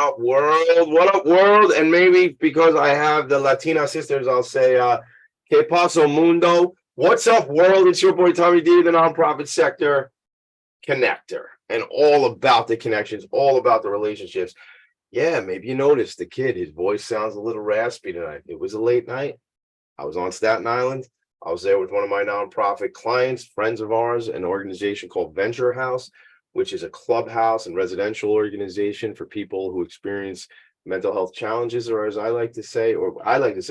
up, world? What up, world? And maybe because I have the Latina sisters, I'll say, Que paso, mundo? What's up, world? It's your boy, Tommy D, the nonprofit sector connector, and all about the connections, all about the relationships. Yeah, maybe you noticed the kid, his voice sounds a little raspy tonight. It was a late night. I was on Staten Island. I was there with one of my nonprofit clients, friends of ours, an organization called Venture House, which is a clubhouse and residential organization for people who experience mental health challenges, or as I like to say,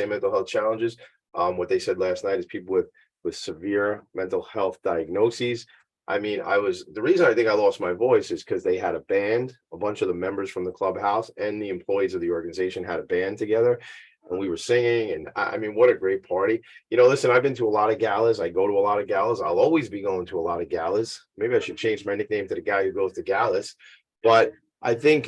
mental health challenges. What they said last night is people with severe mental health diagnoses. I mean, the reason I think I lost my voice is because they had a band, a bunch of the members from the clubhouse and the employees of the organization had a band together. And we were singing, and I mean, what a great party. Listen, I've been to a lot of galas. I go to a lot of galas. I'll always be going to a lot of galas. Maybe I should change my nickname to the guy who goes to galas. But I think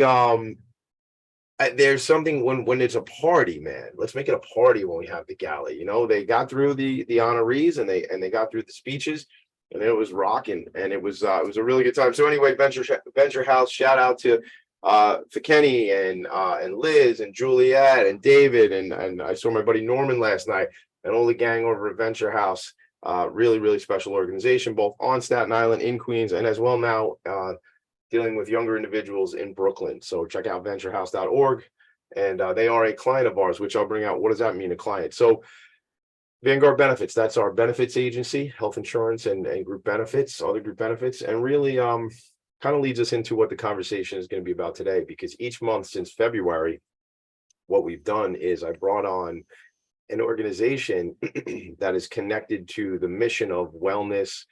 there's something when it's a party, man. Let's make it a party when we have the gala. They got through the honorees and they got through the speeches, and it was rocking, and it was a really good time. So anyway, Venture House, shout out to for Kenny and Liz and Juliet and David, and I saw my buddy Norman last night, and all the gang over at Venture House. Really, really special organization, both on Staten Island, in Queens, and as well now dealing with younger individuals in Brooklyn. So check out venturehouse.org, and they are a client of ours, which I'll bring out. What does that mean, a client? So Vanguard Benefits, that's our benefits agency, health insurance and group benefits, other group benefits, and really kind of leads us into what the conversation is going to be about today, because each month since February, what we've done is I brought on an organization that is connected to the mission of wellness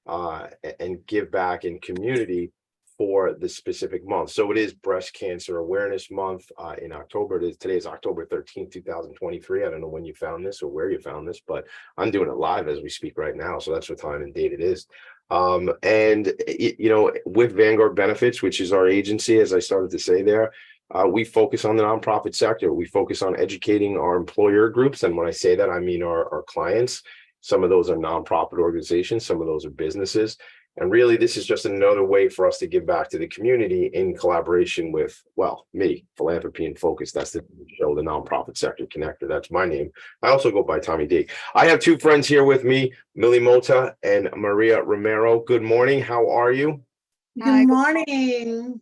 and give back in community for the specific month. So it is Breast Cancer Awareness Month in October. Today is October 13th, 2023. I don't know when you found this or where you found this, but I'm doing it live as we speak right now. So that's what time and date it is. With Vanguard Benefits, which is our agency, as I started to say there, we focus on the nonprofit sector. We focus on educating our employer groups. And when I say that, I mean our clients. Some of those are nonprofit organizations, some of those are businesses. And really, this is just another way for us to give back to the community in collaboration with, me, Philanthropy and Phocus. That's the show, the nonprofit sector connector. That's my name. I also go by Tommy D. I have two friends here with me, Millie Mota and Maria Romero. Good morning. How are you? Good morning.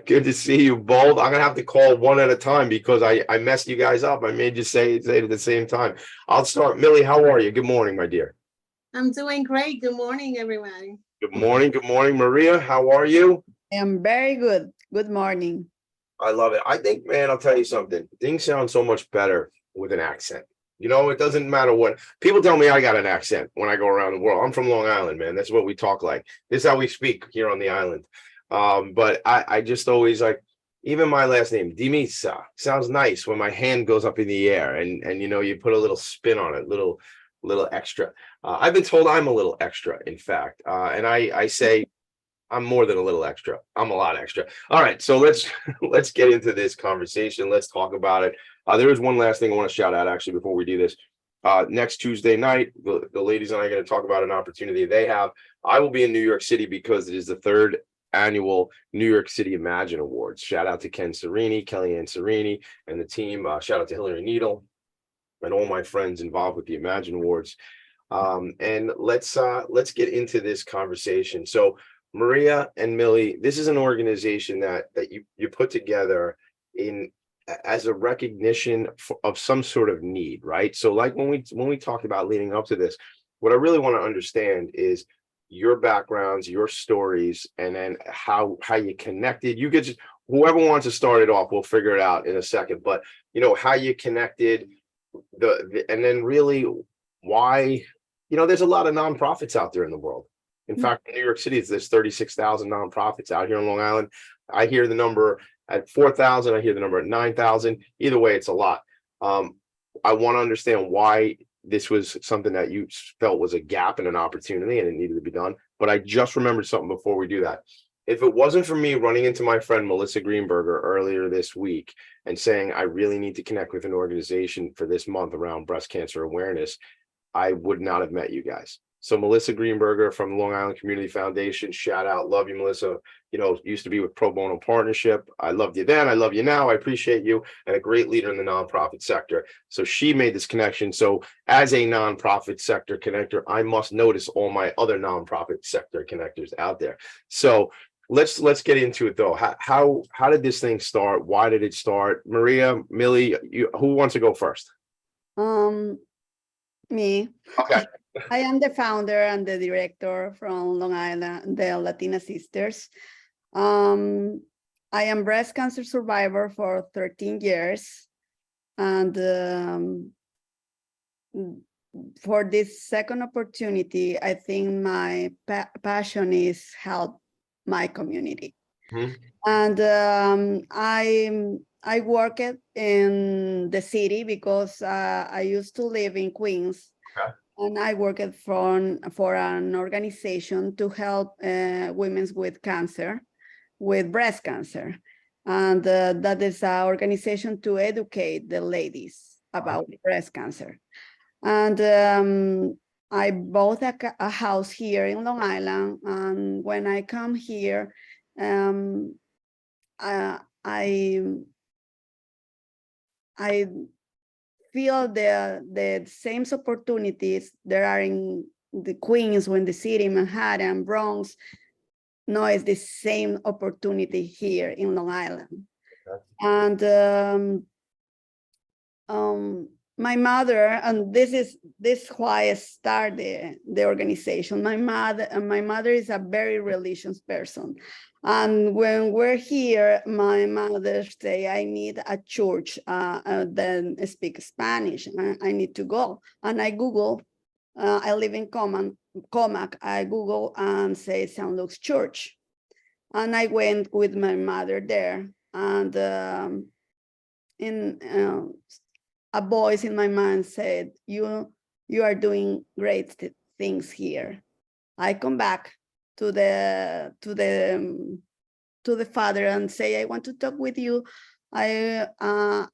Good to see you both. I'm gonna have to call one at a time because I messed you guys up. I made you say it at the same time. I'll start. Millie, how are you? Good morning, my dear. I'm doing great. Good morning, everyone. Good morning. Good morning, Maria. How are you? I am very good. Good morning. I love it. I think, man, I'll tell you something. Things sound so much better with an accent. It doesn't matter what people tell me. I got an accent when I go around the world. I'm from Long Island, man. That's what we talk like. This is how we speak here on the island. But I just always like, even my last name, Dimisa, sounds nice when my hand goes up in the air and you put a little spin on it, little extra. I've been told I'm a little extra, in fact. And I say I'm more than a little extra. I'm a lot extra. All right. So let's get into this conversation. Let's talk about it. There is one last thing I want to shout out actually before we do this. Next Tuesday night, the ladies and I are going to talk about an opportunity they have. I will be in New York City because it is the third annual New York City Imagine Awards. Shout out to Kellyanne Serini, and the team. Shout out to Hillary Needle and all my friends involved with the Imagine Awards. And let's get into this conversation. So Maria and Millie, this is an organization that you put together as a recognition of some sort of need, right? So like when we talked about leading up to this, what I really want to understand is your backgrounds, your stories, and then how you connected. You could just, whoever wants to start it off, we'll figure it out in a second. But how you connected, and then really why. There's a lot of nonprofits out there in the world. In fact, in New York City, there's 36,000 nonprofits. Out here in Long Island, I hear the number at 4,000. I hear the number at 9,000. Either way, it's a lot. I want to understand why this was something that you felt was a gap and an opportunity and it needed to be done. But I just remembered something before we do that. If it wasn't for me running into my friend Melissa Greenberger earlier this week and saying, I really need to connect with an organization for this month around breast cancer awareness, I would not have met you guys. So Melissa Greenberger from Long Island Community Foundation, shout out, love you, Melissa. You know, used to be with Pro Bono Partnership. I loved you then, I love you now, I appreciate you, and a great leader in the nonprofit sector. So she made this connection. So as a nonprofit sector connector, I must notice all my other nonprofit sector connectors out there. So let's get into it though. How did this thing start? Why did it start? Maria, Millie, who wants to go first? Me. Okay. I am the founder and the director from Long Island, the Latina Sisters. I am breast cancer survivor for 13 years. And for this second opportunity, I think my passion is help my community. Mhm. And I work in the city because I used to live in Queens. Okay. And I worked for an organization to help women with cancer, with breast cancer. And that is an organization to educate the ladies about breast cancer. And I bought a house here in Long Island. And when I come here, I feel the same opportunities there are in the Queens, when the city, Manhattan, Bronx. No, it's the same opportunity here in Long Island. Okay. And my mother, and this is why I started the organization. My mother is a very religious person. And when we're here, my mother say, I need a church that speak Spanish. I need to go. And I Google, I live in Comac. I Google and say St. Luke's Church. And I went with my mother there. And a voice in my mind said, you are doing great things here. I come back to the father and say, I want to talk with you. I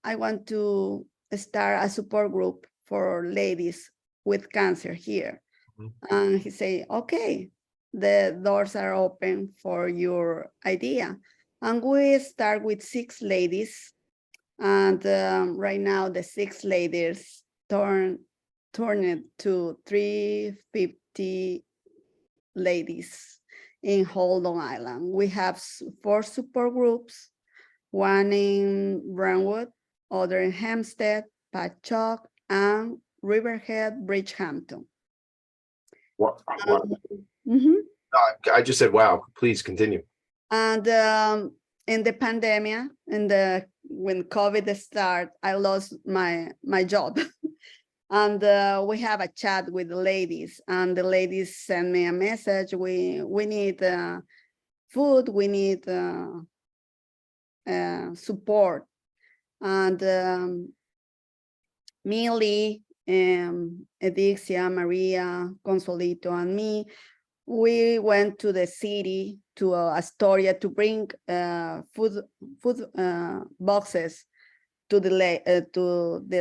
want to start a support group for ladies with cancer here. Mm-hmm. And he say, okay, the doors are open for your idea. And we start with 6 ladies. And right now the 6 ladies turned it to 350 ladies in whole Long Island. We have 4 support groups, one in Brentwood, other in Hempstead, Patchogue, and Riverhead, Bridgehampton. What? Mm-hmm. I just said, wow, please continue. And in the pandemic, when COVID started, I lost my job. And we have a chat with the ladies, and the ladies send me a message. We need food, we need support. And Millie, Edixia, Maria, Consolito, and me, we went to the city, to Astoria, to bring food boxes to the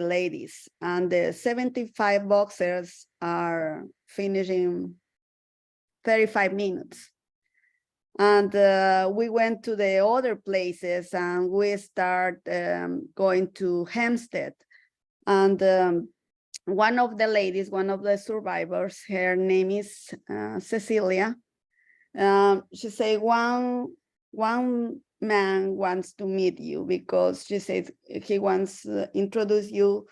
ladies, and the 75 boxes are finished in 35 minutes. And we went to the other places, and we start going to Hempstead. And one of the ladies, one of the survivors, her name is Cecilia. She said, one man wants to meet you, because she said he wants to introduce you.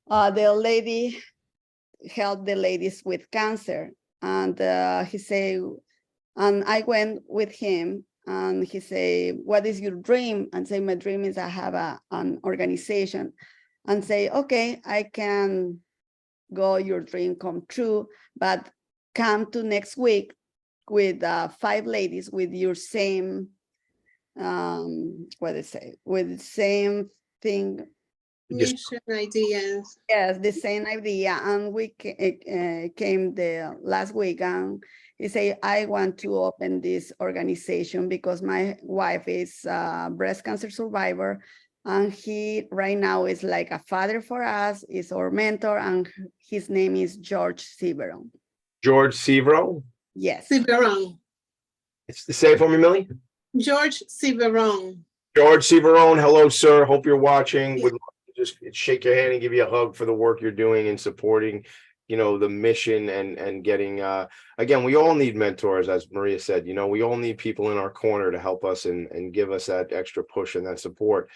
The lady helped the ladies with cancer. And he said, and I went with him, and he said, what is your dream? And say, my dream is I have an organization. And say, okay, I can go, your dream come true, but come to next week with 5 ladies with your same, what they say, with the same thing. Mission ideas. Yes, the same idea. And we came the last week, and he said, I want to open this organization because my wife is a breast cancer survivor. And he right now is like a father for us, is our mentor, and his name is George Severon. George Severo. Yes. Ciberone. Say it for me, Millie. George Ciberone. George Severone, hello, sir. Hope you're watching. Yeah. Would love to just shake your hand and give you a hug for the work you're doing in supporting, the mission and getting, again, we all need mentors, as Maria said, we all need people in our corner to help us and give us that extra push and that support.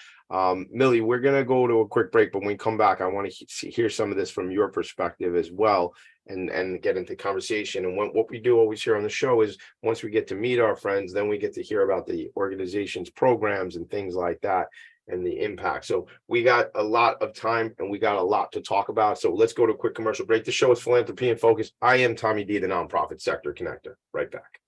Millie, we're going to go to a quick break, but when we come back, I want to hear some of this from your perspective as well. And get into conversation. And what we do always here on the show is once we get to meet our friends, then we get to hear about the organization's programs and things like that and the impact. So we got a lot of time and we got a lot to talk about. So let's go to a quick commercial break. The show is Philanthropy in Focus. I am Tommy D, the nonprofit sector connector. Right back.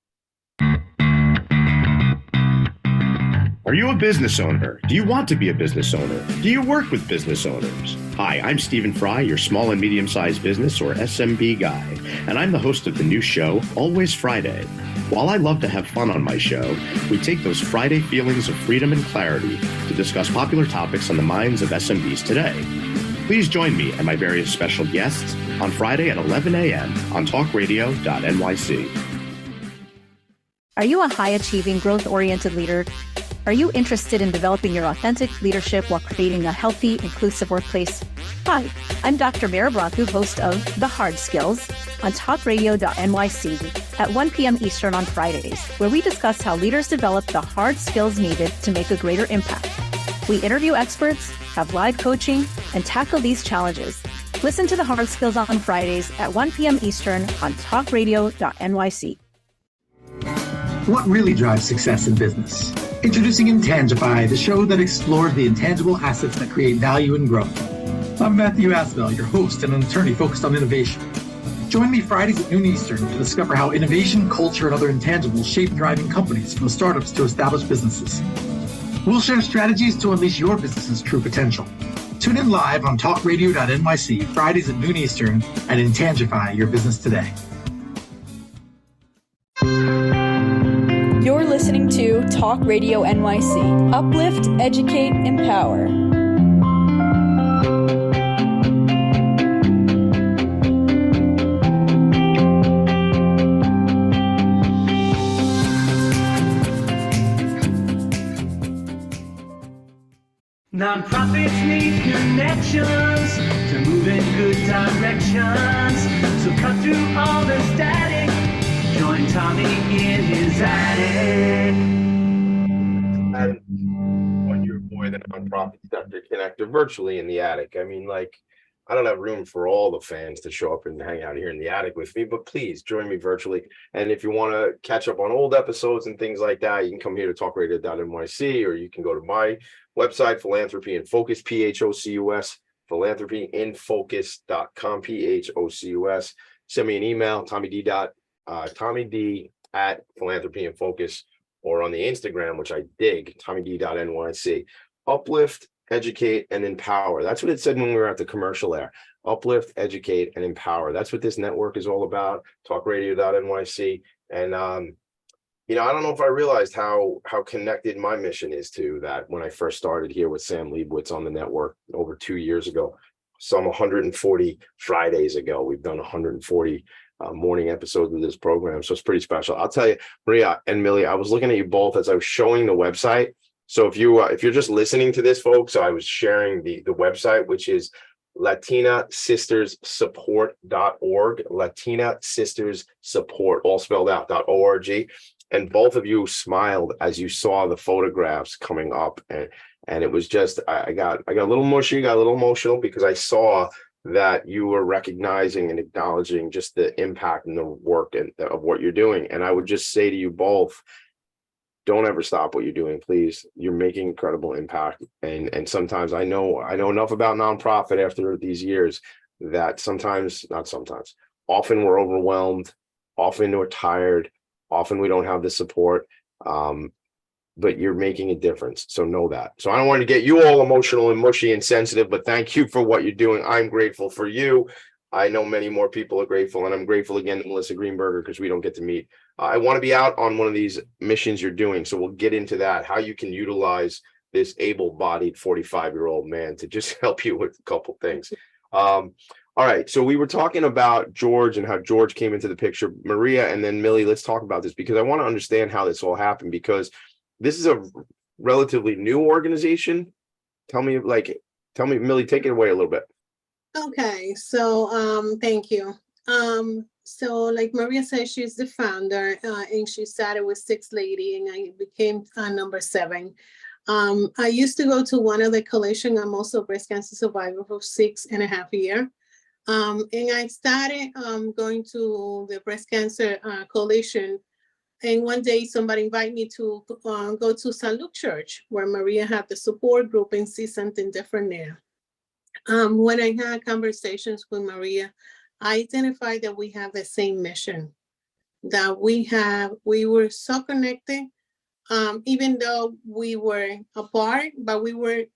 Are you a business owner? Do you want to be a business owner? Do you work with business owners? Hi, I'm Stephen Fry, your small and medium-sized business or SMB guy, and I'm the host of the new show, Always Friday. While I love to have fun on my show, we take those Friday feelings of freedom and clarity to discuss popular topics on the minds of SMBs today. Please join me and my various special guests on Friday at 11 a.m. on talkradio.nyc. Are you a high-achieving, growth-oriented leader? Are you interested in developing your authentic leadership while creating a healthy, inclusive workplace? Hi, I'm Dr. Mara Brancu, host of The Hard Skills on talkradio.nyc at 1 p.m. Eastern on Fridays, where we discuss how leaders develop the hard skills needed to make a greater impact. We interview experts, have live coaching, and tackle these challenges. Listen to The Hard Skills on Fridays at 1 p.m. Eastern on talkradio.nyc. What really drives success in business? Introducing Intangify, the show that explores the intangible assets that create value and growth. I'm Matthew Asbell, your host and an attorney focused on innovation. Join me Fridays at noon Eastern to discover how innovation, culture, and other intangibles shape thriving companies from startups to established businesses. We'll share strategies to unleash your business's true potential. Tune in live on talkradio.nyc Fridays at noon Eastern and Intangify your business today. You're listening to Talk Radio NYC. Uplift, educate, empower. Nonprofits need connections to move in good directions. So cut through all the static. Join Tommy in his attic. And when you're boy, the nonprofit sector connector virtually in the attic. I mean, I don't have room for all the fans to show up and hang out here in the attic with me, but please join me virtually. And if you want to catch up on old episodes and things like that, you can come here to talkradio.nyc, or you can go to my website, Philanthropy in Focus, PHOCUS, philanthropyinfocus.com, PHOCUS. Send me an email, Tommy D at Philanthropy in Focus, or on the Instagram, which I dig, TommyD.NYC. Uplift, educate, and empower. That's what it said when we were at the commercial there. Uplift, educate, and empower. That's what this network is all about, talkradio.nyc. And I don't know if I realized how connected my mission is to that when I first started here with Sam Leibowitz on the network over 2 years ago. Some 140 Fridays ago, we've done 140 morning episodes of this program. So it's pretty special. I'll tell you, Maria and Millie, I was looking at you both as I was showing the website. So if you're just listening to this, folks, I was sharing the website, which is latinasisterssupport.org, latinasisterssupport, all spelled out, .org. And both of you smiled as you saw the photographs coming up. And it was just, I got a little mushy, got a little emotional, because I saw that you were recognizing and acknowledging just the impact and the work of what you're doing. And I would just say to you both, don't ever stop what you're doing, please. You're making incredible impact. And sometimes I know enough about nonprofit after these years that often we're overwhelmed, often we're tired, often we don't have the support. But you're making a difference. So know that. So I don't want to get you all emotional and mushy and sensitive, but thank you for what you're doing. I'm grateful for you. I know many more people are grateful, and I'm grateful again to Melissa Greenberger, because we don't get to meet. I want to be out on one of these missions you're doing. So we'll get into that, how you can utilize this able-bodied 45-year-old man to just help you with a couple things. All All right, so we were talking about George and how George came into the picture, Maria, and then Millie. Let's talk about this because I want to understand how this all happened, because this is a relatively new organization. Tell me, Millie, take it away a little bit. Okay, so thank you. So like Maria said, she's the founder, and she started with 6 lady, and I became number 7. I used to go to one of the coalition. I'm also a breast cancer survivor for 6.5 years. And I started going to the breast cancer coalition. And one day somebody invited me to go to St. Luke Church, where Maria had the support group, and see something different there. When I had conversations with Maria, I identified that we have the same mission, that we were so connected, even though we were apart, but we were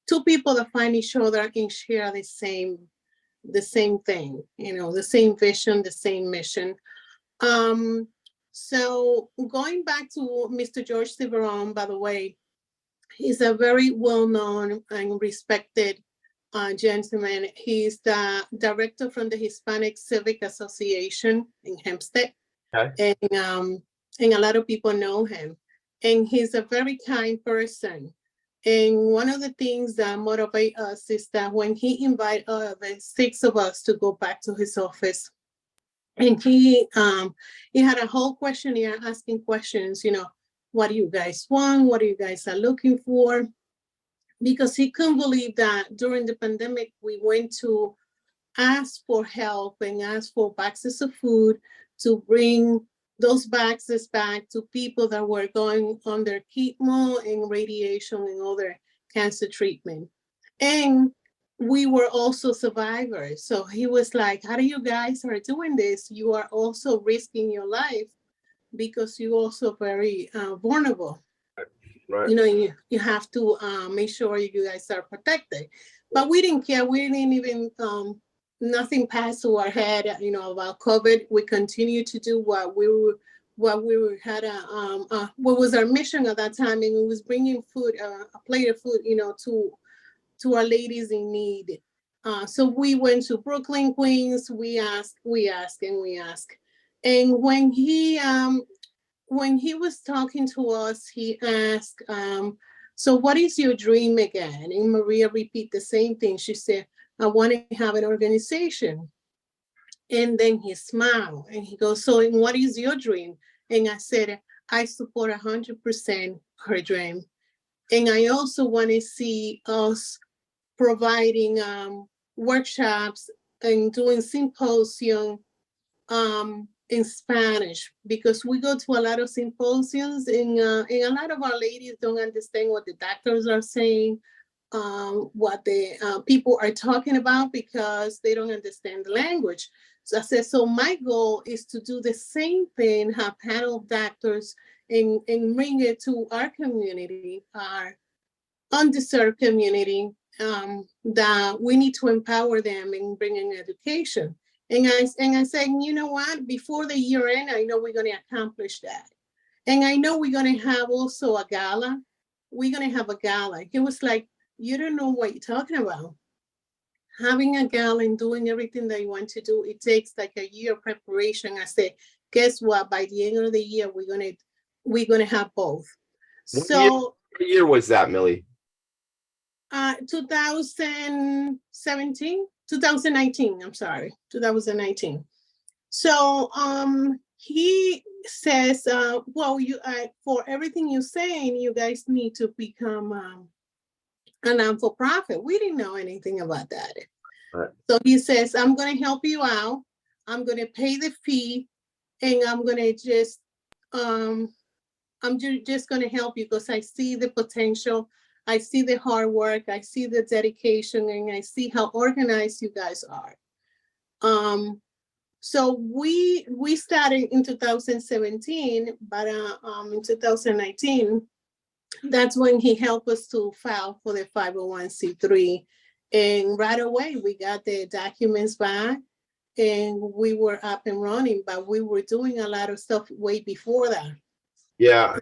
2 people that find each other and share the same thing, the same vision, the same mission. So going back to Mr. George Civeron, by the way, he's a very well-known and respected gentleman. He's the director from the Hispanic Civic Association in Hempstead. Okay. And a lot of people know him. And he's a very kind person. And one of the things that motivate us is that when he invited the 6 of us to go back to his office, and he had a whole questionnaire asking questions, what do you guys want? What do you guys are looking for? Because he couldn't believe that during the pandemic, we went to ask for help and ask for boxes of food to bring those boxes back to people that were going under chemo and radiation and other cancer treatment. And we were also survivors. So he was like, how do you guys are doing this? You are also risking your life because you're also very vulnerable. Right. You have to make sure you guys are protected. But we didn't care. We didn't even, nothing passed to our head, about COVID. We continued to do what was our mission at that time, and it was bringing food, a plate of food, to our ladies in need. So we went to Brooklyn, Queens. We asked. And when he was talking to us, he asked, so what is your dream again? And Maria repeat the same thing. She said, I want to have an organization. And then he smiled and he goes, so what is your dream? And I said, I support 100% her dream. And I also want to see us providing workshops and doing symposium in Spanish, because we go to a lot of symposiums and a lot of our ladies don't understand what the doctors are saying, what the people are talking about, because they don't understand the language. So I said, so my goal is to do the same thing, have panel of doctors and bring it to our community, our undeserved community, that we need to empower them and bring in education. And I said, you know what, before the year end, I know we're going to accomplish that. And I know we're going to have also a gala. We're going to have a gala. It was like, you don't know what you're talking about. Having a gala and doing everything that you want to do, it takes like a year of preparation. I said, guess what? By the end of the year, we're gonna have both. What year was that, Millie? 2019. I'm sorry, 2019. So he says, well, for everything you're saying, you guys need to become a non-for-profit. We didn't know anything about that. Right. So he says, I'm going to help you out. I'm going to pay the fee, and I'm going to just going to help you because I see the potential. I see the hard work. I see the dedication, and I see how organized you guys are. So we started in 2017, but in 2019, that's when he helped us to file for the 501c3. And right away, we got the documents back and we were up and running, but we were doing a lot of stuff way before that. Yeah,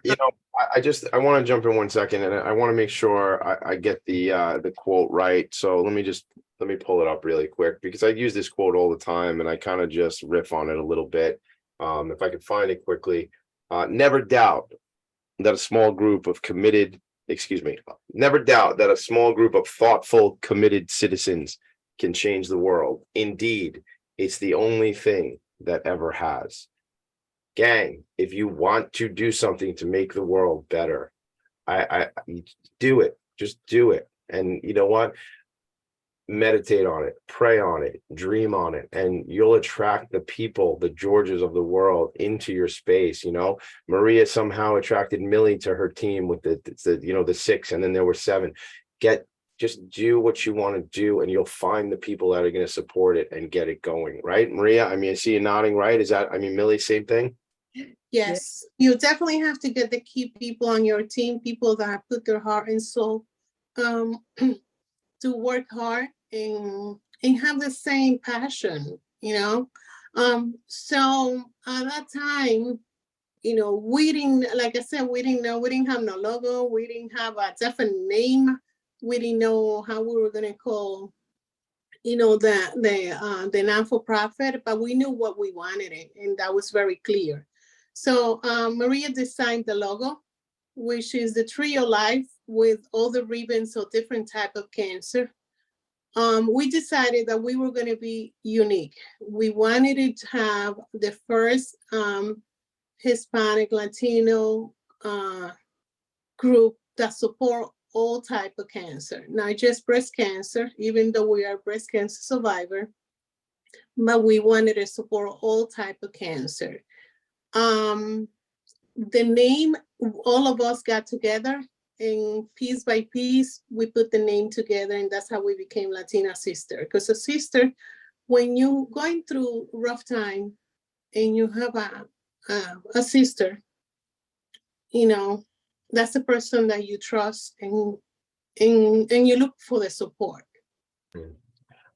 I want to jump in 1 second, and I want to make sure I get the quote right. So let me just let me pull it up really quick because I use this quote all the time and I kind of just riff on it a little bit. If I could find it quickly, never doubt that a small group of never doubt that a small group of thoughtful, committed citizens can change the world. Indeed, it's the only thing that ever has. Gang, if you want to do something to make the world better, I do it. Just do it. And you know what? Meditate on it, pray on it, dream on it, and you'll attract the people, the Georges of the world into your space. You know, Maria somehow attracted Millie to her team with the 6, and then there were 7. Just do what you want to do, and you'll find the people that are going to support it and get it going. Right, Maria? I mean, I see you nodding, right? Is that, I mean, Millie, same thing? Yes, you definitely have to get the key people on your team, people that have put their heart and soul to work hard and have the same passion, you know. So at that time, you know, we didn't, like I said, we didn't know, we didn't have no logo, we didn't have a definite name, we didn't know how we were gonna call, you know, the non-for-profit, but we knew what we wanted it, and that was very clear. So Maria designed the logo, which is the trio life with all the ribbons of different type of cancer. We decided that we were going to be unique. We wanted it to have the first Hispanic Latino group that support all type of cancer, not just breast cancer, even though we are breast cancer survivor, but we wanted to support all type of cancer. The name, all of us got together, and piece by piece, we put the name together, and that's how we became Latina Sister. Because a sister, when you're going through rough time and you have a sister, you know, that's the person that you trust and you look for the support.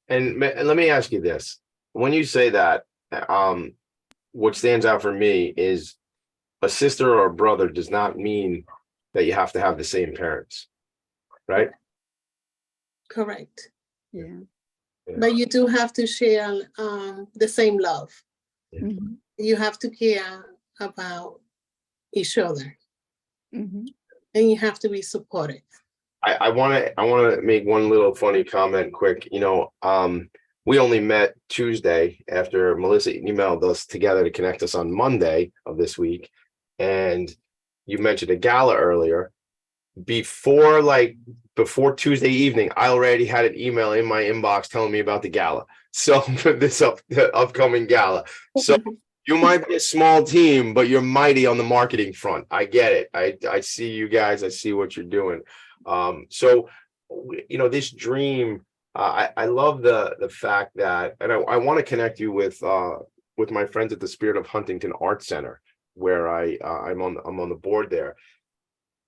And let me ask you this. When you say that, what stands out for me is a sister or a brother does not mean that you have to have the same parents, right? Correct. Yeah. But you do have to share the same love. Mhm. You have to care about each other, Mhm. and you have to be supportive. I want to make one little funny comment quick. You know, we only met Tuesday after Melissa emailed us together to connect us on Monday of this week. And you mentioned a gala earlier. Before Tuesday evening, I already had an email in my inbox telling me about the gala. So for this upcoming gala. So you might be a small team, but you're mighty on the marketing front. I get it. I see you guys. I see what you're doing. So, you know, this dream, I love the fact that, and I want to connect you with my friends at the Spirit of Huntington Art Center, where I'm on the board there.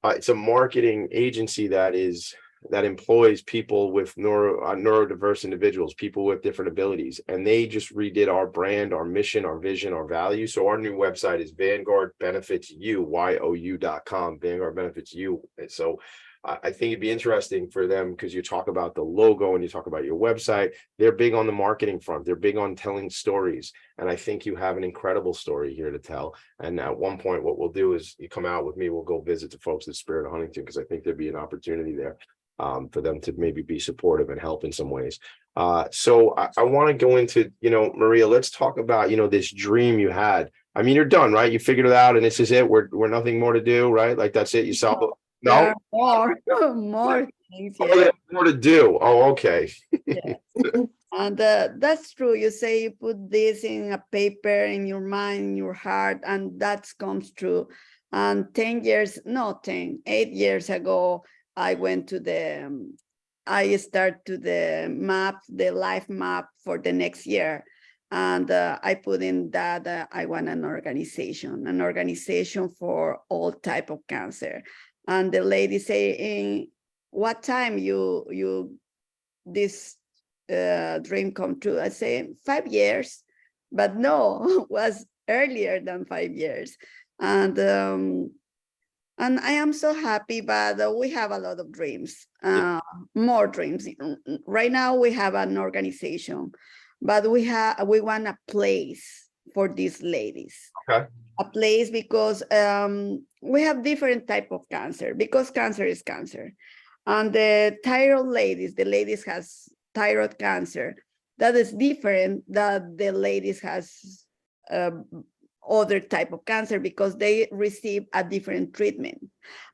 It's a marketing agency that employs people with neurodiverse individuals, people with different abilities, and they just redid our brand, our mission, our vision, our values. So our new website is VanguardBenefitsYou.com. Vanguard Benefits You. And so I think it'd be interesting for them because you talk about the logo and you talk about your website. They're big on the marketing front. They're big on telling stories. And I think you have an incredible story here to tell. And at one point, what we'll do is you come out with me, we'll go visit the folks at Spirit of Huntington, because I think there'd be an opportunity there for them to maybe be supportive and help in some ways. So I want to go into, you know, Maria, let's talk about, you know, this dream you had. I mean, you're done, right? You figured it out and this is it. We're nothing more to do, right? Like that's it. You solved it. No, More things. oh, Yeah. there's more to do. Oh, okay. Yeah. And that's true. You say you put this in a paper in your mind, in your heart, and that comes true. And 8 years ago, I went to I start to the life map for the next year. And I put in that I want an organization for all type of cancer. And the lady say, in what time this dream come true? I say 5 years, but no, was earlier than 5 years. And And I am so happy, but we have a lot of dreams, more dreams. Right now we have an organization, but we want a place for these ladies. Okay. A place because we have different type of cancer, because cancer is cancer. And the thyroid ladies, the ladies has thyroid cancer, that is different that the ladies has other type of cancer, because they receive a different treatment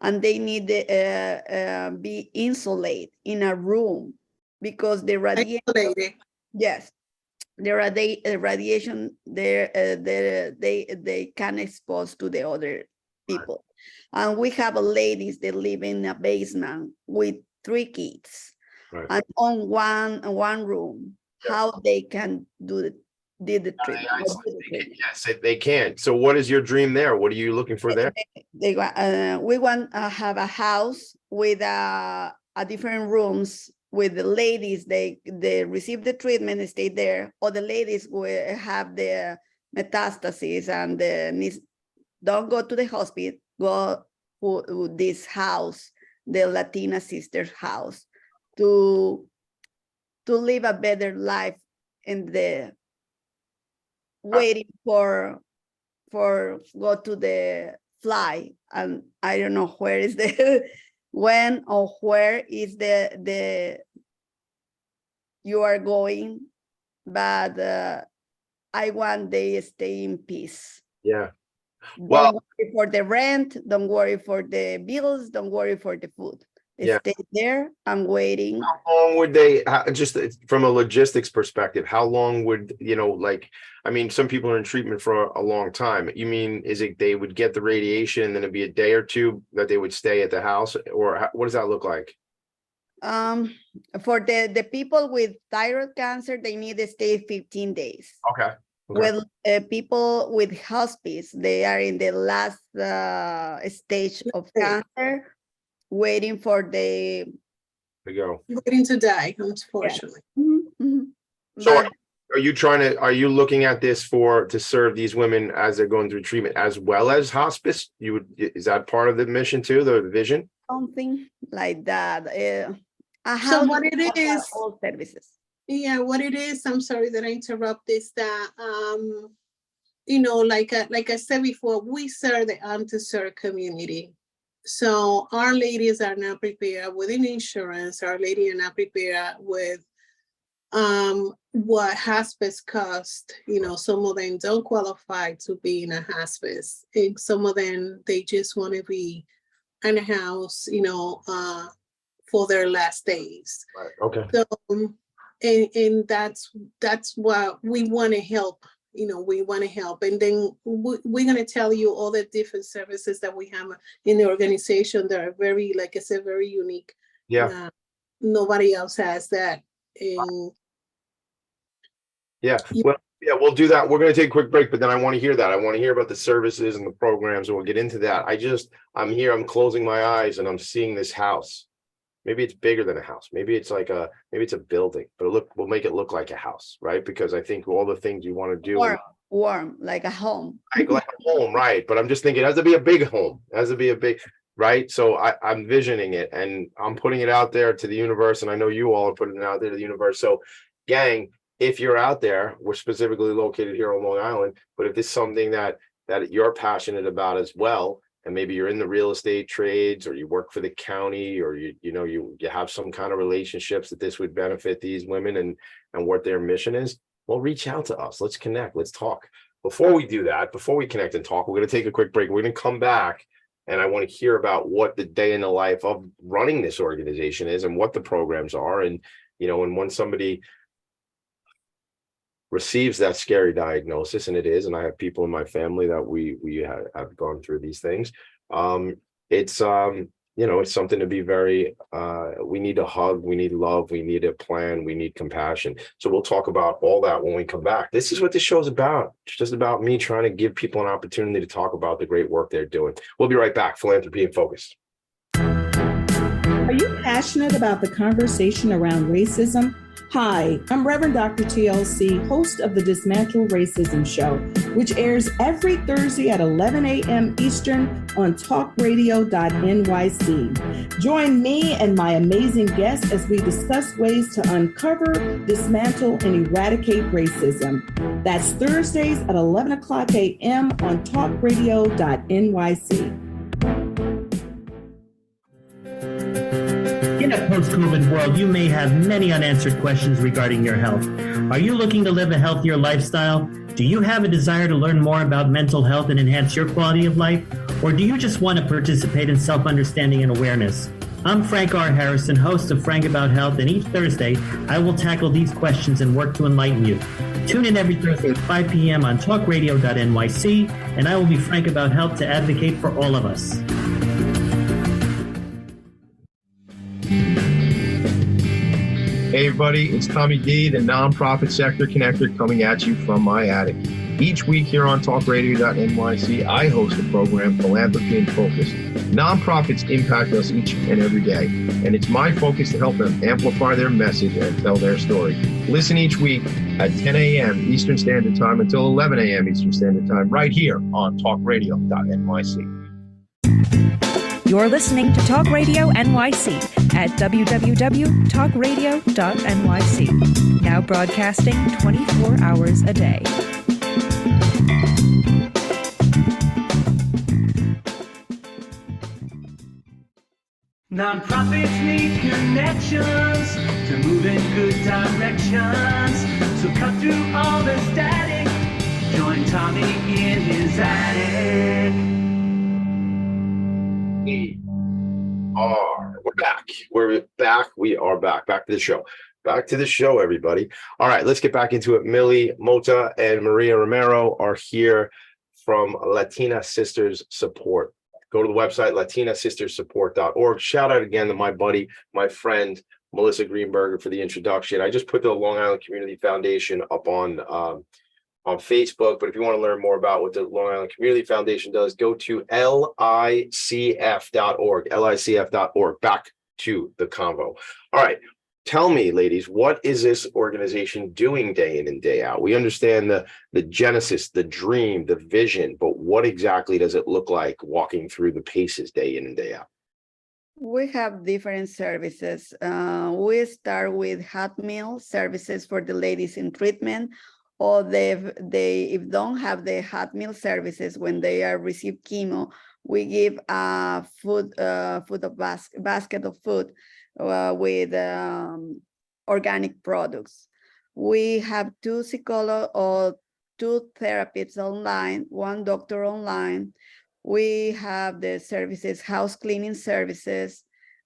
and they need to be insulated in a room because the radiation. Isolated. Yes, there are radiation there. They can expose to the other people, and we have ladies that live in a basement with 3 kids, Right. and on one room. Yeah. How they can do the treatment? Yes, they can. So what is your dream there? What are you looking for there? We want to have a house with a different rooms with the ladies. They receive the treatment and stay there, or the ladies will have the metastasis and don't go to the hospital, go to this house, the Latina sisters house, to live a better life in the waiting for go to the fly. And I don't know where is the when or where is the you are going, but I want they stay in peace. Yeah. Well, Don't worry for the rent, don't worry for the bills, don't worry for the food. They Yeah. stay there. I'm waiting. how long would they, just from a logistics perspective, how long would, like, I mean, some people are in treatment for a long time. You mean, is it they would get the radiation and then it'd be a day or two that they would stay at the house, or what does that look like? For the people with thyroid cancer, they need to stay 15 days. Okay. With people with hospice, they are in the last stage of cancer, waiting for the. There you go. Waiting to die, unfortunately. So are you looking at this to serve these women as they're going through treatment as well as hospice? Is that part of the mission too, the vision? Something like that. So what it is, all services. yeah, what it is, I'm sorry that I interrupt, is that, like I said before, we serve the underserved community. So our ladies are not prepared with an insurance. Our ladies are not prepared with what hospice cost. Some of them don't qualify to be in a hospice. And some of them, they just want to be in a house, for their last days. Right. Okay. So, and that's what we want to help. We want to help, and then we're going to tell you all the different services that we have in the organization that are very, like I said, very unique. Yeah. Nobody else has that. And yeah. Well, yeah, we'll do that. We're going to take a quick break, but then I want to hear that. I want to hear about the services and the programs, and we'll get into that. I'm here, I'm closing my eyes and I'm seeing this house. Maybe it's bigger than a house. Maybe it's maybe it's a building, but we'll make it look like a house, right? Because I think all the things you want to do. Warm, like a home. Like a home, right? But I'm just thinking it has to be a big home. It has to be a big, right? So I'm visioning it and I'm putting it out there to the universe. And I know you all are putting it out there to the universe. So gang, if you're out there, we're specifically located here on Long Island, but if this is something that you're passionate about as well, and maybe you're in the real estate trades, or you work for the county, or you have some kind of relationships that this would benefit these women and what their mission is, well, reach out to us. Let's connect. Let's talk. Before we do that, before we connect and talk, we're going to take a quick break. We're going to come back, and I want to hear about what the day in the life of running this organization is and what the programs are. And, and when somebody receives that scary diagnosis, and it is, and I have people in my family that we have gone through these things. It's something to be very, we need a hug, we need love, we need a plan, we need compassion. So we'll talk about all that when we come back. This is what this show's about. It's just about me trying to give people an opportunity to talk about the great work they're doing. We'll be right back. Philanthropy in Focus. Are you passionate about the conversation around racism? Hi, I'm Reverend Dr. TLC, host of the Dismantle Racism Show. which airs every Thursday at 11 a.m. Eastern on talkradio.nyc. Join me and my amazing guests as we discuss ways to uncover, dismantle, and eradicate racism. That's Thursdays at 11 o'clock a.m. on talkradio.nyc. In a post-COVID world, you may have many unanswered questions regarding your health. Are you looking to live a healthier lifestyle? Do you have a desire to learn more about mental health and enhance your quality of life? Or do you just want to participate in self-understanding and awareness? I'm Frank R. Harrison, host of Frank About Health, and each Thursday, I will tackle these questions and work to enlighten you. Tune in every Thursday at 5 p.m. on talkradio.nyc, and I will be frank about health to advocate for all of us. Hey everybody, it's Tommy D, the nonprofit sector connector, coming at you from my attic. Each week here on talkradio.nyc, I host the program Philanthropy and Phocus. Nonprofits impact us each and every day, and it's my focus to help them amplify their message and tell their story. Listen each week at 10 a.m. Eastern Standard Time until 11 a.m. Eastern Standard Time, right here on talkradio.nyc. You're listening to Talk Radio NYC at www.talkradio.nyc. Now broadcasting 24 hours a day. Nonprofits need connections to move in good directions. So cut through all the static. Join Tommy in his attic. We're back. We are back. Back to the show. Back to the show, everybody. All right, let's get back into it. Millie, Mota, and Maria Romero are here from Latina Sisters Support. Go to the website, latinasistersupport.org. Shout out again to my buddy, my friend, Melissa Greenberger, for the introduction. I just put the Long Island Community Foundation up on Facebook, but if you want to learn more about what the Long Island Community Foundation does, go to licf.org, Back to the convo. All right, tell me, ladies, what is this organization doing day in and day out? We understand the genesis, the dream, the vision, but what exactly does it look like walking through the paces day in and day out? We have different services. We start with hot meal services for the ladies in treatment, or if don't have the hot meal services when they are receive chemo, we give a basket of food with organic products. We have 2 psychologists or 2 therapists online, 1 doctor online. We have the services, house cleaning services,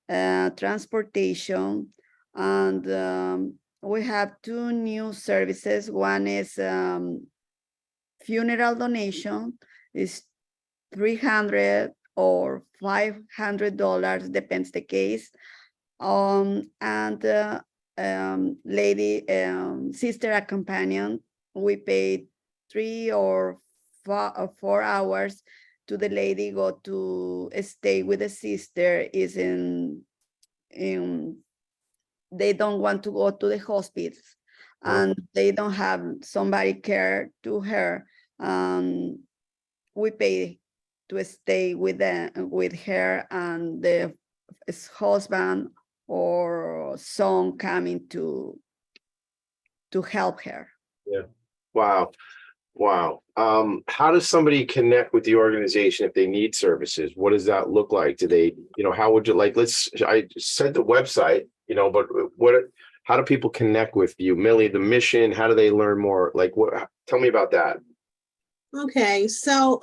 transportation, and we have 2 new services. One is funeral donation, is $300 or $500, depends the case. Sister companion, we pay 3 or 4 hours to the lady go to stay with the sister. Is in they don't want to go to the hospital, and they don't have somebody care to her. We pay to stay with her, and the husband or son coming to help her. Yeah. Wow. How does somebody connect with the organization if they need services? What does that look like? Do they, how would you like, I said the website, but how do people connect with you? Millie, the mission, how do they learn more? Tell me about that. Okay, so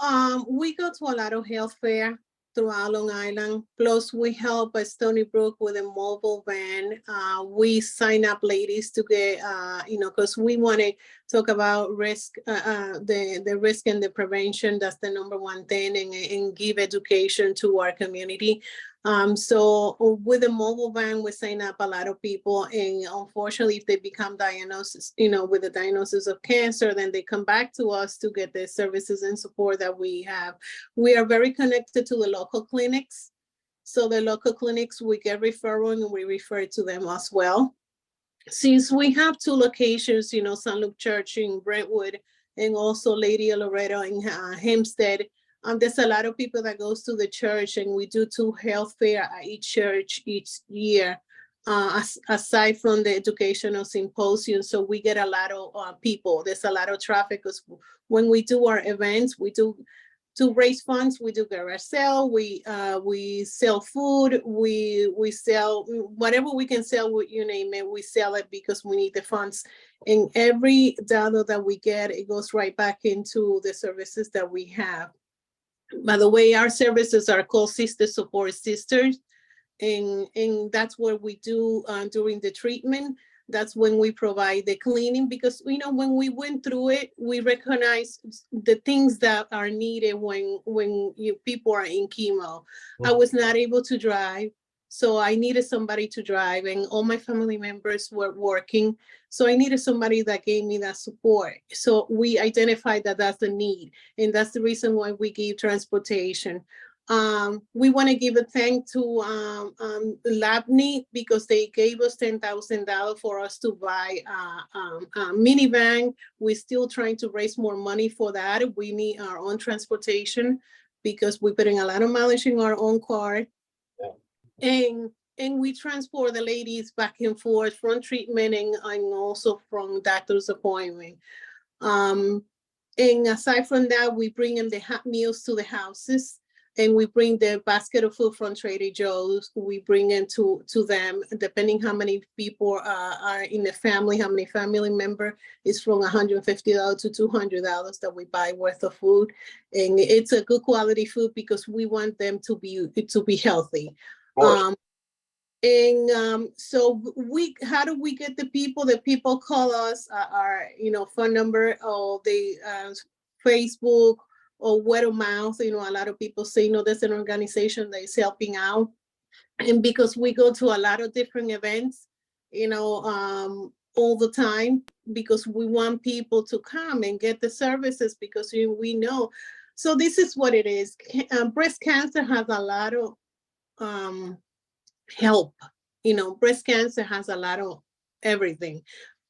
we go to a lot of health fair throughout Long Island. Plus, we help Stony Brook with a mobile van. We sign up ladies to get, because we want to talk about risk, the risk and the prevention. That's the number one thing, and give education to our community. So with the mobile van, we sign up a lot of people, and unfortunately, if they become diagnosed, with the diagnosis of cancer, then they come back to us to get the services and support that we have. We are very connected to the local clinics. So the local clinics, we get referral and we refer to them as well. Since we have 2 locations, St. Luke Church in Brentwood and also Lady Loretto in Hempstead. There's a lot of people that goes to the church, and we do 2 health fair at each church each year. Aside from the educational symposium, so we get a lot of people. There's a lot of traffic because when we do our events, we do to raise funds. We do garage sale. We sell food. We sell whatever we can sell. You name it, we sell it because we need the funds. And every dollar that we get, it goes right back into the services that we have. By the way, our services are called Sister Support Sisters. And that's what we do during the treatment. That's when we provide the cleaning, because when we went through it, we recognize the things that are needed when people are in chemo. I was not able to drive, so I needed somebody to drive, and all my family members were working, so I needed somebody that gave me that support. So we identified that that's the need, and that's the reason why we give transportation. We want to give a thank to Labney, because they gave us $10,000 for us to buy a minivan. We're still trying to raise more money for that. We need our own transportation because we're putting a lot of mileage in our own car. And we transport the ladies back and forth from treatment and also from doctor's appointment. And aside from that, we bring them the hot meals to the houses. And we bring the basket of food from Trader Joe's. We bring it to them, depending how many people are in the family, how many family member. It's from $150 to $200 that we buy worth of food. And it's a good quality food because we want them to be healthy. So how do we get the people? The people call us, our phone number, or they Facebook, or word of mouth. A lot of people say, there's an organization that is helping out. And because we go to a lot of different events, all the time, because we want people to come and get the services, because we know. So this is what it is. Breast cancer has a lot of help. Breast cancer has a lot of everything.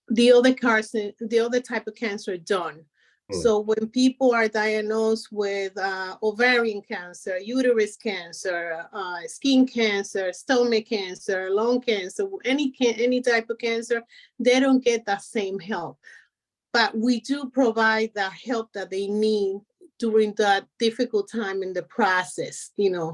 The other type of cancer don't. So when people are diagnosed with ovarian cancer, uterus cancer, skin cancer, stomach cancer, lung cancer, any type of cancer, they don't get that same help. But we do provide the help that they need during that difficult time in the process.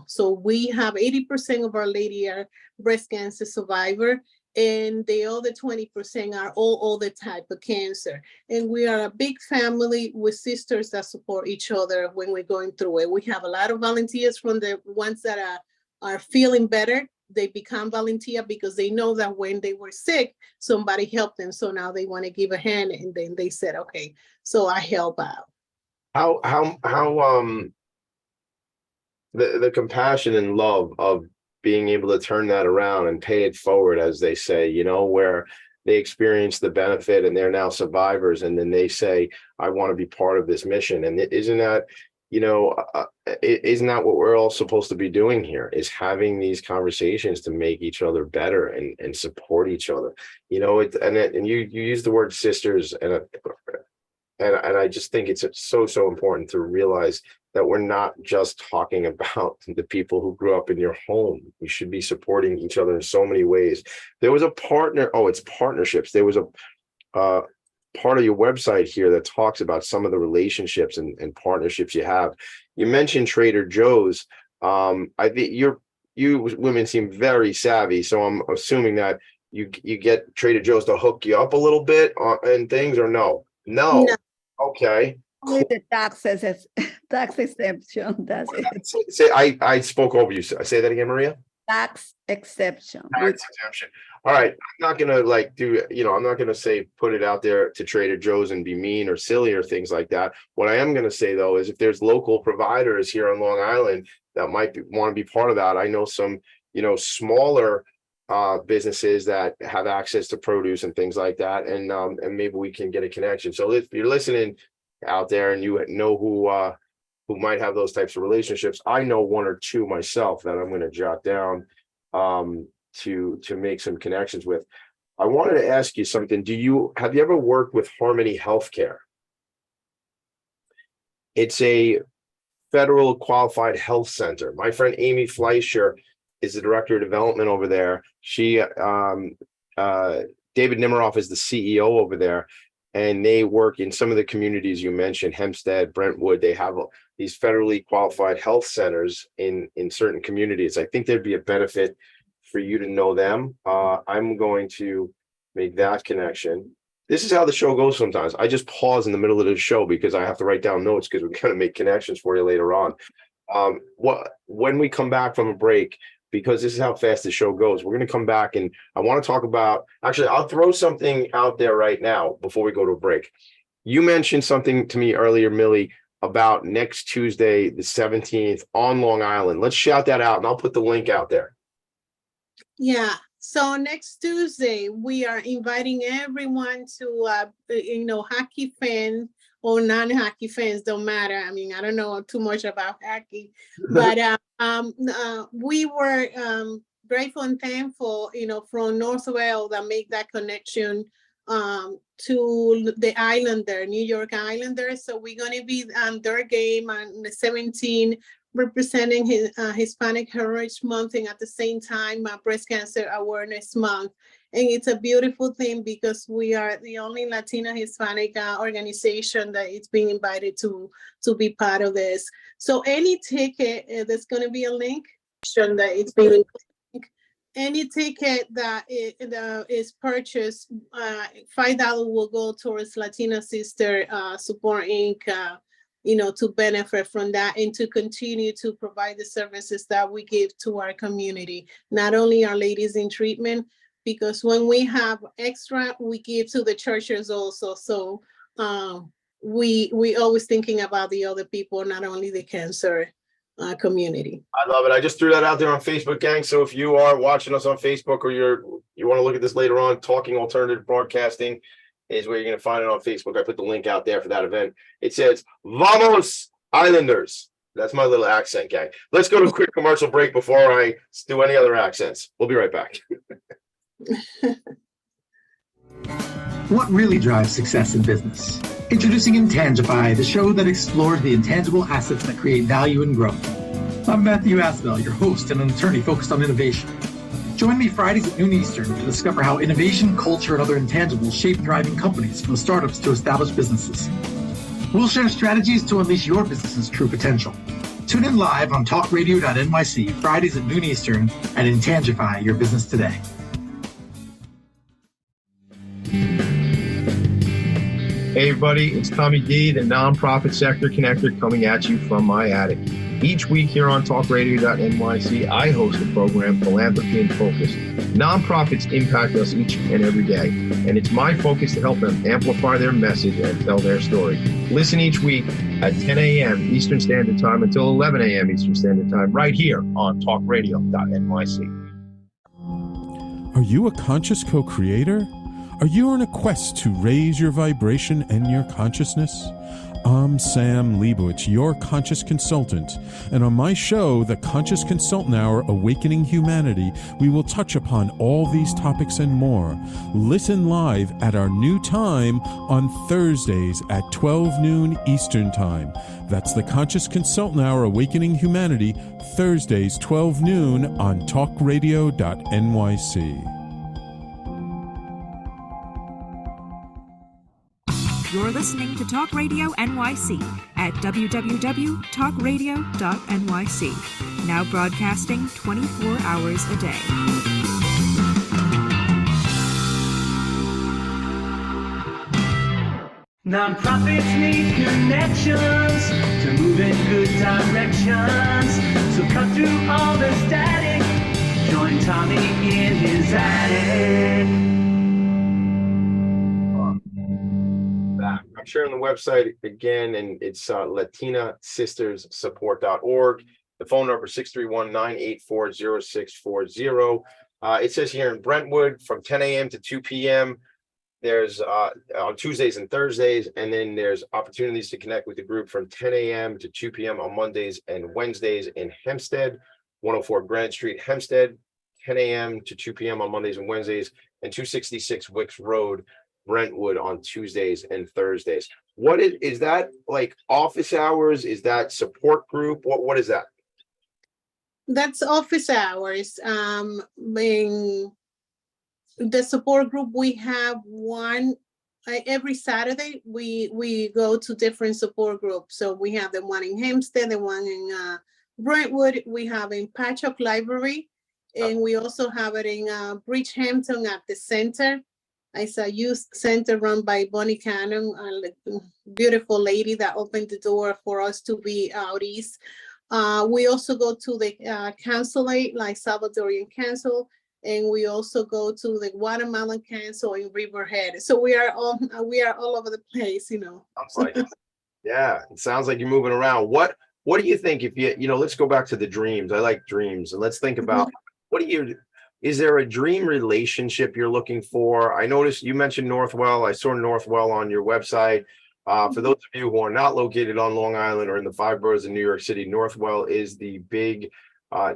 So we have 80% of our ladies are breast cancer survivor. And the other 20% are all other type of cancer. And we are a big family with sisters that support each other when we're going through it. We have a lot of volunteers from the ones that are feeling better. They become volunteer because they know that when they were sick, somebody helped them. So now they want to give a hand, and then they said, okay, so I help out. How the compassion and love of being able to turn that around and pay it forward, as they say, where they experience the benefit and they're now survivors, and then they say, I want to be part of this mission. And isn't that what we're all supposed to be doing here, is having these conversations to make each other better and support each other. And you use the word sisters, and I just think it's so important to realize that we're not just talking about the people who grew up in your home. We should be supporting each other in so many ways. There was a it's partnerships. There was a part of your website here that talks about some of the relationships and partnerships you have. You mentioned Trader Joe's. I think you women seem very savvy, so I'm assuming that you get Trader Joe's to hook you up a little bit and things, or no? Okay. With the tax exemption, that's it. I spoke over you. Say that again, Maria. Tax exception. Tax exemption. All right. I'm not gonna I'm not gonna say put it out there to Trader Joe's and be mean or silly or things like that. What I am gonna say though is, if there's local providers here on Long Island that might want to be part of that, I know some smaller businesses that have access to produce and things like that, and maybe we can get a connection. So if you're listening out there and you know who might have those types of relationships, I know one or two myself that I'm going to jot down to make some connections with. I wanted to ask you something. Have you ever worked with Harmony Healthcare? It's a federal qualified health center. My friend Amy Fleischer is the director of development over there. David Nimiroff is the CEO over there, and they work in some of the communities you mentioned, Hempstead, Brentwood. They have these federally qualified health centers in certain communities. I think there'd be a benefit for you to know them. I'm going to make that connection. This is how the show goes sometimes. I just pause in the middle of the show because I have to write down notes because we're going to make connections for you later on. When we come back from a break, because this is how fast the show goes, we're going to come back and I want to talk about, actually, I'll throw something out there right now before we go to a break. You mentioned something to me earlier, Millie, about next Tuesday, the 17th on Long Island. Let's shout that out and I'll put the link out there. Yeah. So next Tuesday, we are inviting everyone to, hockey fans or non-hockey fans, don't matter. I mean, I don't know too much about hockey, but we were grateful and thankful, from North Wales that make that connection to the Islander, New York Islanders. So we're going to be on their game on the 17th, representing Hispanic Heritage Month, and at the same time, Breast Cancer Awareness Month. And it's a beautiful thing because we are the only Latina Hispanic organization that is being invited to be part of this. So any ticket, there's going to be a link that it's being. Any ticket that is purchased, $5 will go towards Latina Sister Support Inc., to benefit from that and to continue to provide the services that we give to our community. Not only our ladies in treatment, because when we have extra, we give to the churches also. So we always thinking about the other people, not only the cancer community. I love it. I just threw that out there on Facebook, gang. So if you are watching us on Facebook or you want to look at this later on, Talking Alternative Broadcasting is where you're going to find it on Facebook. I put the link out there for that event. It says, Vamos Islanders. That's my little accent, gang. Let's go to a quick commercial break before I do any other accents. We'll be right back. What really drives success in business? Introducing Intangify, the show that explores the intangible assets that create value and growth. I'm Matthew Asbell, your host and an attorney focused on innovation. Join me Fridays at noon Eastern to discover how innovation, culture, and other intangibles shape thriving companies, from startups to established businesses. We'll share strategies to unleash your business's true potential. Tune in live on talkradio.nyc Fridays at noon Eastern and Intangify your business today. Hey everybody, it's Tommy D, the nonprofit sector connector, coming at you from my attic. Each week here on talkradio.nyc, I host a program, Philanthropy and Phocus. Nonprofits impact us each and every day, and it's my focus to help them amplify their message and tell their story. Listen each week at 10 a.m. Eastern Standard Time until 11 a.m. Eastern Standard Time, right here on talkradio.nyc. Are you a conscious co-creator? Are you on a quest to raise your vibration and your consciousness? I'm Sam Leibowitz, your conscious consultant, and on my show, The Conscious Consultant Hour, Awakening Humanity, we will touch upon all these topics and more. Listen live at our new time on Thursdays at 12 noon Eastern Time. That's The Conscious Consultant Hour, Awakening Humanity, Thursdays 12 noon on talkradio.nyc. You're listening to Talk Radio NYC at www.talkradio.nyc. Now broadcasting 24 hours a day. Nonprofits need connections to move in good directions. So cut through all the static. Join Tommy in his attic. I'm sharing the website again, and it's latinasisterssupport.org. The phone number is 631-984-0640. It says here in Brentwood from 10 a.m. to 2 p.m. There's on Tuesdays and Thursdays, and then there's opportunities to connect with the group from 10 a.m. to 2 p.m. on Mondays and Wednesdays in Hempstead, 104 Grand Street, Hempstead, 10 a.m. to 2 p.m. on Mondays and Wednesdays, and 266 Wicks Road, Brentwood on Tuesdays and Thursdays. What is that, like office hours? Is that support group? What is that? That's office hours. In the support group, we have one every Saturday. We go to different support groups. So we have the one in Hempstead, the one in Brentwood. We have in Patchogue Library, and we also have it in Bridgehampton at the center. It's a youth center run by Bonnie Cannon, a beautiful lady that opened the door for us to be out east. We also go to the consulate, like Salvadorian Council, and we also go to the Guatemalan Council in Riverhead. So we are all over the place, you know. Sounds like it. Yeah, it sounds like you're moving around. What do you think if let's go back to the dreams. I like dreams, and let's think about is there a dream relationship you're looking for? I noticed you mentioned Northwell. I saw Northwell on your website. For those of you who are not located on Long Island or in the 5 boroughs of New York City, Northwell is the big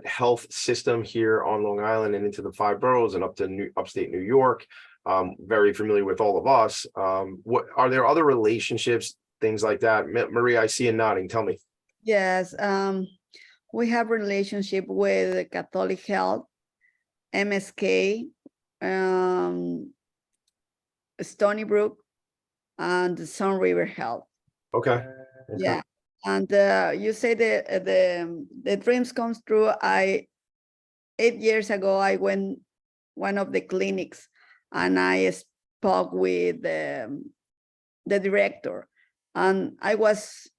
health system here on Long Island and into the 5 boroughs and up to upstate New York. Very familiar with all of us. What are there other relationships, things like that? Maria, I see you nodding. Tell me. Yes, we have relationship with Catholic Health, MSK, Stony Brook, and Sun River Health. Okay. Yeah, and you say the dreams comes true. 8 years ago, I went one of the clinics, and I spoke with the director, and I was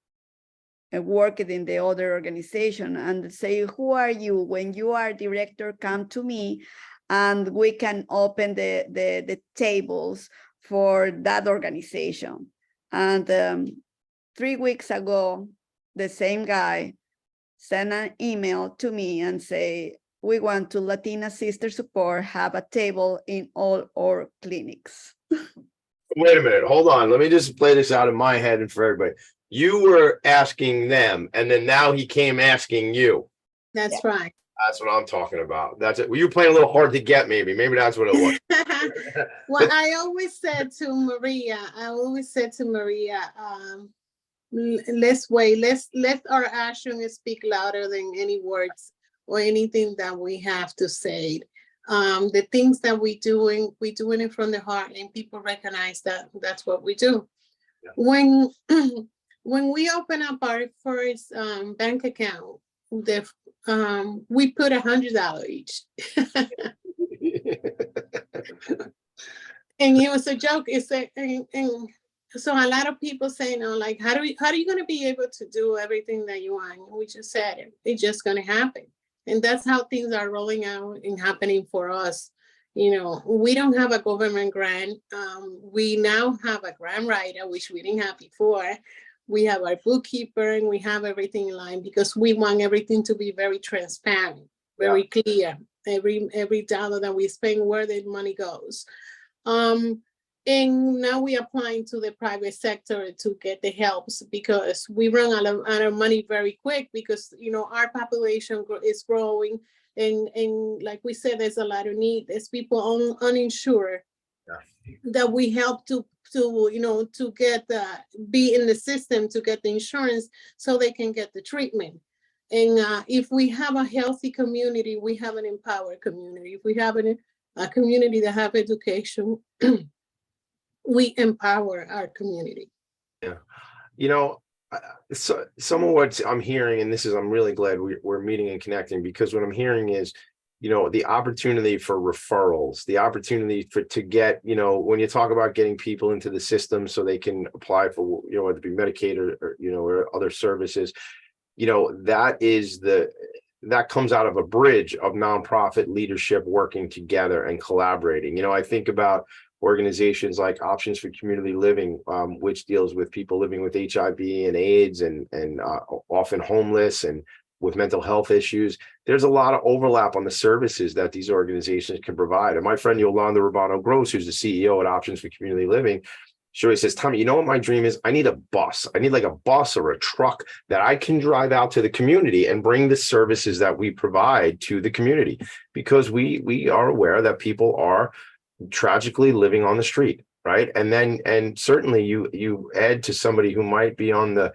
working in the other organization, and say, who are you? When you are director, come to me, and we can open the tables for that organization. And 3 weeks ago, the same guy sent an email to me and say, we want to Latina Sister Support have a table in all our clinics. Wait a minute, hold on. Let me just play this out in my head and for everybody. You were asking them, and then now he came asking you. That's right. That's what I'm talking about. That's it. Were you playing a little hard to get? Maybe that's what it was. Well, I always said to Maria, let's wait. Let our actions speak louder than any words or anything that we have to say. The things that we doing it from the heart, and people recognize that that's what we do. Yeah. When we open up our first bank account, we put $100 each. And it was a joke. And so a lot of people say, like, how are you going to be able to do everything that you want? We just said it. It's just going to happen. And that's how things are rolling out and happening for us. We don't have a government grant. We now have a grant writer, which we didn't have before. We have our bookkeeper, and we have everything in line because we want everything to be very transparent, very clear. Every dollar that we spend, where the money goes. And now we are applying to the private sector to get the helps because we run out of money very quick because, our population is growing. And like we said, there's a lot of need. There's people uninsured that we help to get be in the system to get the insurance so they can get the treatment. And if we have a healthy community, we have an empowered community. If we have a community that have education, we empower our community. Yeah. So some of what I'm hearing, and I'm really glad we're meeting and connecting, because what I'm hearing is, the opportunity for referrals, the opportunity to get, when you talk about getting people into the system so they can apply for, whether it be Medicaid or other services, that comes out of a bridge of nonprofit leadership working together and collaborating. I think about organizations like Options for Community Living, which deals with people living with HIV and AIDS and often homeless and with mental health issues. There's a lot of overlap on the services that these organizations can provide. And my friend Yolanda Rubano Gross, who's the CEO at Options for Community Living, she always says, Tommy, you know what my dream is? I need a bus. I need like a bus or a truck that I can drive out to the community and bring the services that we provide to the community, because we are aware that people are tragically living on the street, right? And certainly you add to somebody who might be on the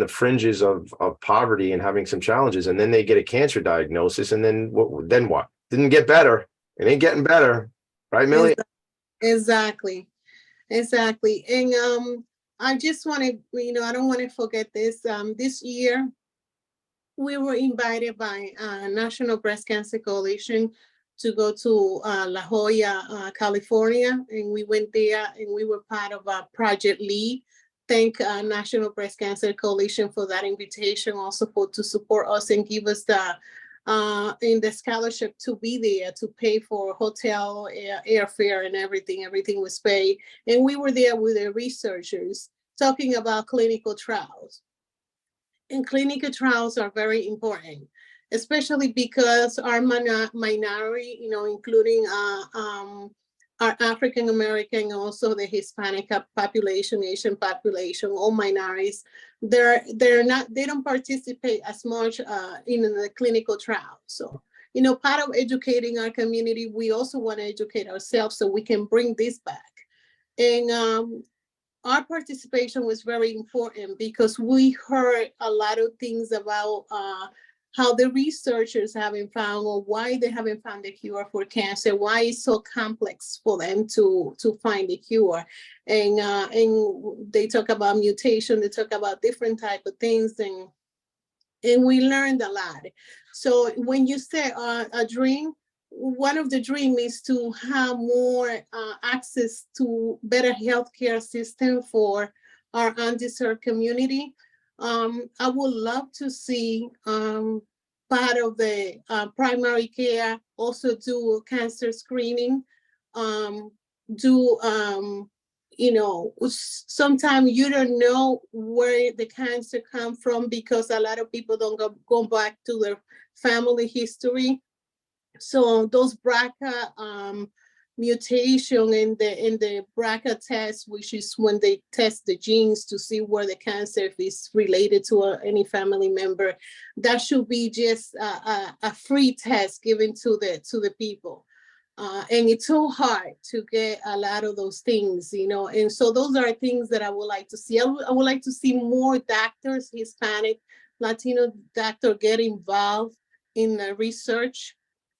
fringes of poverty and having some challenges, and then they get a cancer diagnosis, and then what? Didn't get better. It ain't getting better, right, Millie? Exactly. And I just want to, I don't want to forget this. This year, we were invited by National Breast Cancer Coalition to go to La Jolla, California, and we went there and we were part of Project Lead. Thank National Breast Cancer Coalition for that invitation, also to support us and give us the scholarship to be there, to pay for hotel, airfare, and everything. Everything was paid, and we were there with the researchers talking about clinical trials. And clinical trials are very important, especially because our minority, including our African American, also the Hispanic population, Asian population, all minorities, they don't participate as much in the clinical trial. So, part of educating our community, we also want to educate ourselves so we can bring this back. And our participation was very important because we heard a lot of things about how the researchers haven't found, or why they haven't found a cure for cancer, why it's so complex for them to find a cure. And they talk about mutation, they talk about different type of things, and we learned a lot. So when you say a dream, one of the dreams is to have more access to better healthcare system for our undeserved community. I would love to see part of the primary care also do cancer screening, sometimes you don't know where the cancer come from because a lot of people don't go back to their family history. So those BRCA mutation in the BRCA test, which is when they test the genes to see where the cancer is related to any family member, that should be just a free test given to the people. And it's so hard to get a lot of those things, and so those are things that I would like to see. I would like to see more doctors, Hispanic, Latino doctor get involved in the research.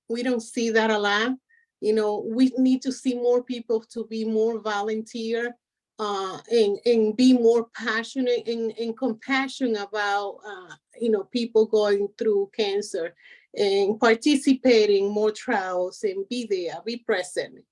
We don't see that a lot. We need to see more people to be more volunteer and be more passionate and compassionate about, people going through cancer, and participating more trials and be there, be present.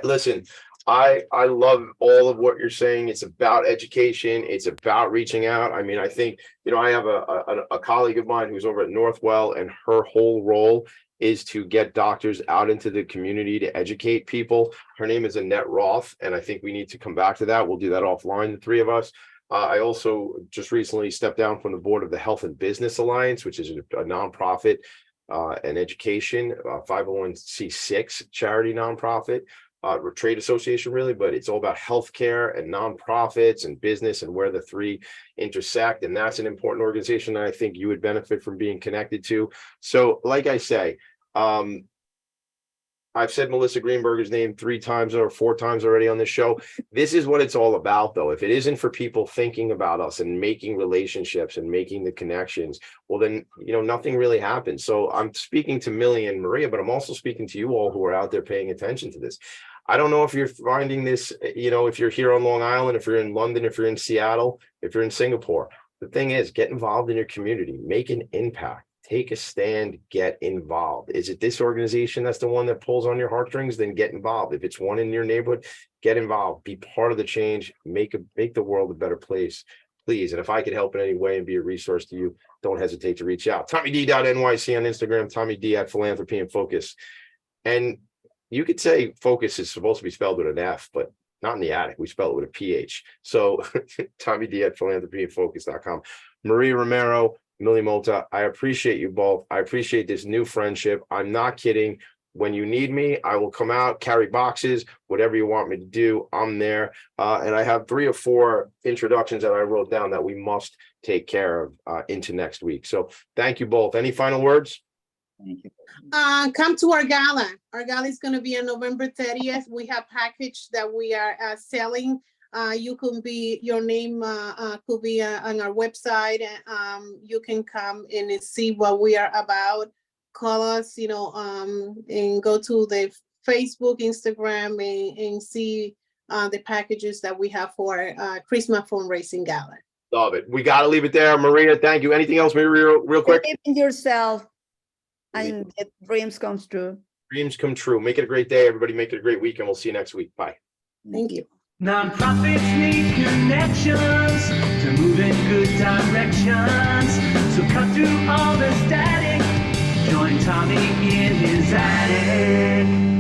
Listen, I love all of what you're saying. It's about education. It's about reaching out. I mean, I think, I have a colleague of mine who's over at Northwell, and her whole role is to get doctors out into the community to educate people. Her name is Annette Roth, and I think we need to come back to that. We'll do that offline, the three of us. I also just recently stepped down from the board of the Health and Business Alliance, which is a nonprofit and education 501c6 charity nonprofit. Trade association really, but it's all about healthcare and nonprofits and business and where the three intersect. And that's an important organization that I think you would benefit from being connected to. So like I say, I've said Melissa Greenberger's name 3 times or 4 times already on this show. This is what it's all about, though. If it isn't for people thinking about us and making relationships and making the connections, well, then, nothing really happens. So I'm speaking to Millie and Maria, but I'm also speaking to you all who are out there paying attention to this. I don't know if you're finding this, if you're here on Long Island, if you're in London, if you're in Seattle, if you're in Singapore. The thing is, get involved in your community, make an impact, take a stand, get involved. Is it this organization that's the one that pulls on your heartstrings? Then get involved. If it's one in your neighborhood, get involved, be part of the change, make the world a better place, please. And if I could help in any way and be a resource to you, don't hesitate to reach out. TommyD.NYC on Instagram, TommyD at Philanthropy and Phocus. And you could say Phocus is supposed to be spelled with an F, but not in the attic. We spell it with a PH. So TommyD at philanthropyandfocus.com. Maria Romero, Millie Mota, I appreciate you both. I appreciate this new friendship. I'm not kidding. When you need me, I will come out, carry boxes, whatever you want me to do, I'm there. And I have 3 or 4 introductions that I wrote down that we must take care of into next week. So thank you both. Any final words? Thank you. Come to our gala. Our gala is going to be on November 30th. We have package that we are selling. You can be, your name could be on our website. You can come in and see what we are about. Call us, and go to the Facebook, Instagram, and see the packages that we have for Christmas fundraising gala. Love it. We got to leave it there. Maria, thank you. Anything else, Maria, real quick? Believe in yourself and get dreams come true. Dreams come true. Make it a great day, everybody. Make it a great week, and we'll see you next week. Bye. Thank you. Nonprofits need connections to move in good directions. So cut through all the static. Join Tommy in his attic.